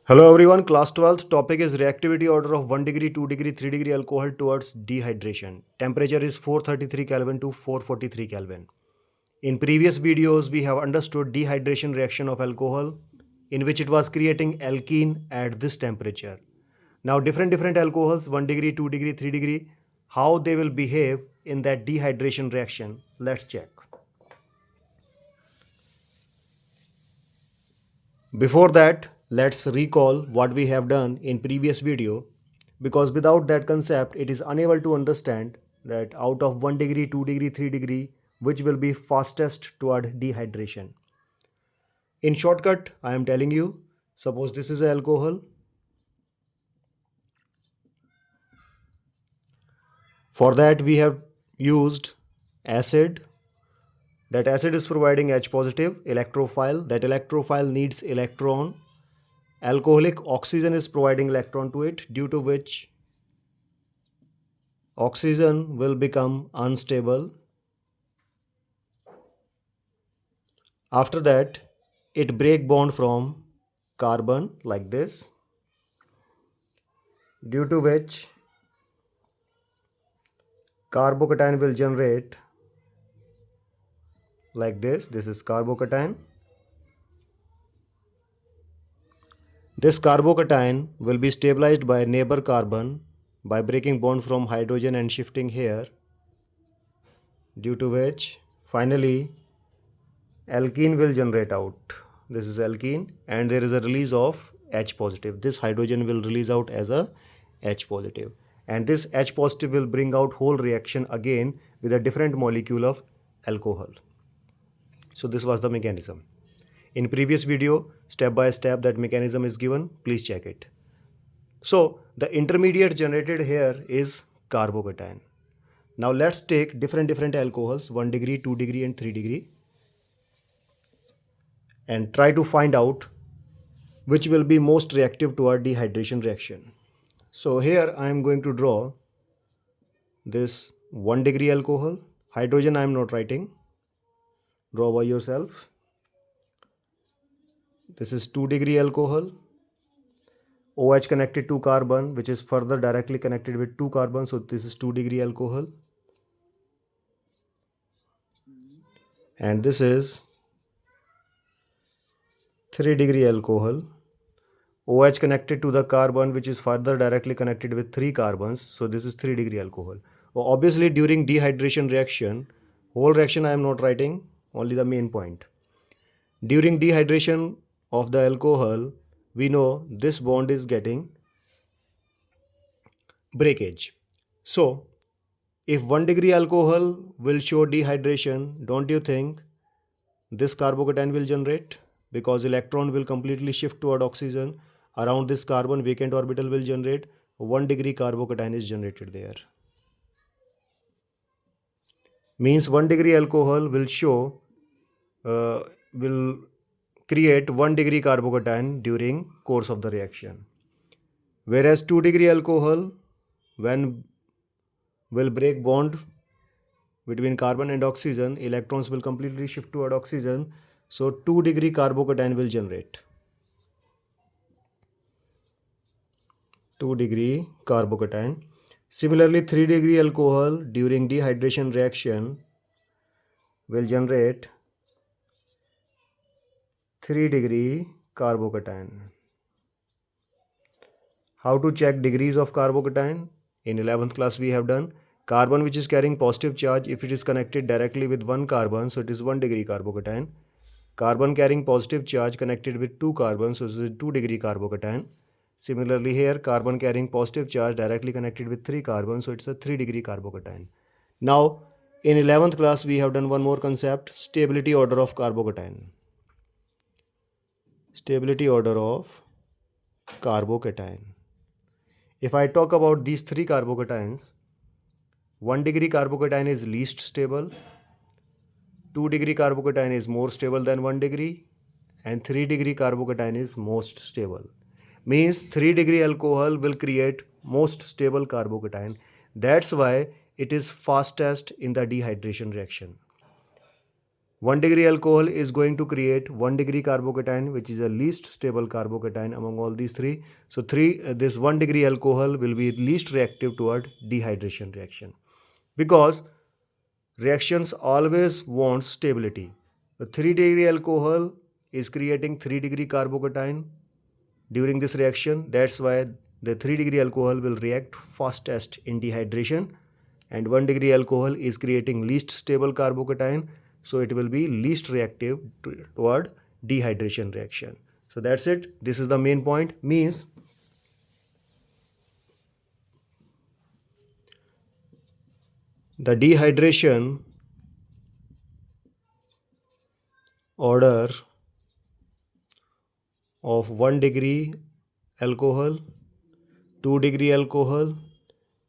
Hello everyone, class 12th topic is reactivity order of 1 degree, 2 degree, 3 degree alcohol towards dehydration. Temperature is 433 Kelvin to 443 Kelvin. In previous videos, we have understood dehydration reaction of alcohol in which it was creating alkene at this temperature. Now different alcohols 1 degree, 2 degree, 3 degree, how they will behave in that dehydration reaction. Let's check. Before that, let's recall what we have done in previous video because without that concept, it is unable to understand that out of 1 degree, 2 degree, 3 degree, which will be fastest toward dehydration. In shortcut, I am telling you, suppose this is alcohol. For that, we have used acid. That acid is providing H positive electrophile. That electrophile needs electron. Alcoholic oxygen is providing electron to it, due to which oxygen will become unstable. After that, it break bond from carbon like this, due to which carbocation will generate like this. This is carbocation. This carbocation will be stabilized by neighbor carbon by breaking bond from hydrogen and shifting here, due to which finally alkene will generate out. This is alkene and there is a release of H positive. This hydrogen will release out as a H positive, and this H positive will bring out whole reaction again with a different molecule of alcohol. So this was the mechanism. In previous video, step by step that mechanism is given. Please check it. So the intermediate generated here is carbocation. Now let's take different alcohols 1 degree, 2 degree and 3 degree and try to find out which will be most reactive toward dehydration reaction. So here I am going to draw this 1 degree alcohol. Hydrogen I am not writing. Draw by yourself. This is 2 degree alcohol. OH connected to carbon, which is further directly connected with 2 carbon. So this is 2 degree alcohol. And this is 3 degree alcohol. OH connected to the carbon, which is further directly connected with 3 carbons. So this is 3 degree alcohol. Well, obviously during dehydration reaction, whole reaction I am not writing, only the main point. During dehydration of the alcohol, we know this bond is getting breakage. So if 1 degree alcohol will show dehydration, don't you think this carbocation will generate? Because electron will completely shift toward oxygen. Around this carbon, vacant orbital will generate. 1 degree carbocation is generated there. Means 1 degree alcohol will show, will create 1 degree carbocation during course of the reaction. Whereas 2 degree alcohol, when will break bond between carbon and oxygen, electrons will completely shift toward oxygen. So 2 degree carbocation will generate. 2 degree carbocation. Similarly, 3 degree alcohol during dehydration reaction will generate 3 degree carbocation. How to check degrees of carbocation? In 11th class we have done carbon which is carrying positive charge, if it is connected directly with one carbon, so it is 1 degree carbocation. Carbon carrying positive charge connected with 2 carbons, so it is 2 degree carbocation. Similarly here, carbon carrying positive charge directly connected with 3 carbons, so it's a 3 degree carbocation. Now in 11th class we have done one more concept, stability order of carbocation. Stability order of carbocation. If I talk about these 3 carbocations, 1 degree carbocation is least stable, 2 degree carbocation is more stable than 1 degree, and 3 degree carbocation is most stable. Means 3 degree alcohol will create most stable carbocation. That's why it is fastest in the dehydration reaction. 1 degree alcohol is going to create 1 degree carbocation, which is the least stable carbocation among all these three. So this 1 degree alcohol will be least reactive toward dehydration reaction, because reactions always want stability. The 3 degree alcohol is creating 3 degree carbocation during this reaction. That's why the 3 degree alcohol will react fastest in dehydration, and 1 degree alcohol is creating least stable carbocation, so it will be least reactive toward dehydration reaction. So that's it. This is the main point. Means the dehydration order of 1 degree alcohol, 2 degree alcohol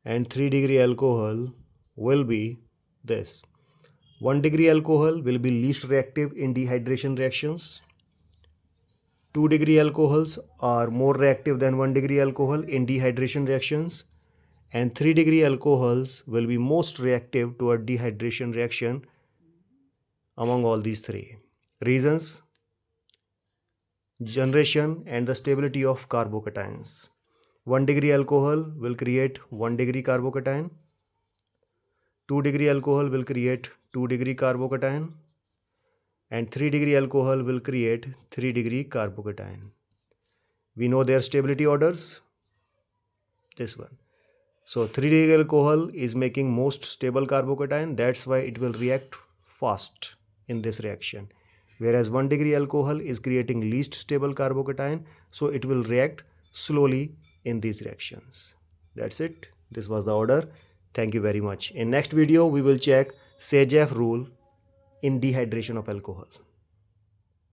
and 3 degree alcohol will be this. 1 degree alcohol will be least reactive in dehydration reactions. 2 degree alcohols are more reactive than 1 degree alcohol in dehydration reactions, and 3 degree alcohols will be most reactive toward dehydration reaction among all these three. Reasons: generation and the stability of carbocations. 1 degree alcohol will create 1 degree carbocation, 2 degree alcohol will create 2 degree carbocation, and 3 degree alcohol will create 3 degree carbocation. We know their stability orders, this one. So 3 degree alcohol is making most stable carbocation, that's why it will react fast in this reaction. Whereas 1 degree alcohol is creating least stable carbocation, so it will react slowly in these reactions. That's it. This was the order. Thank you very much. In next video, we will check Sageev rule in dehydration of alcohol.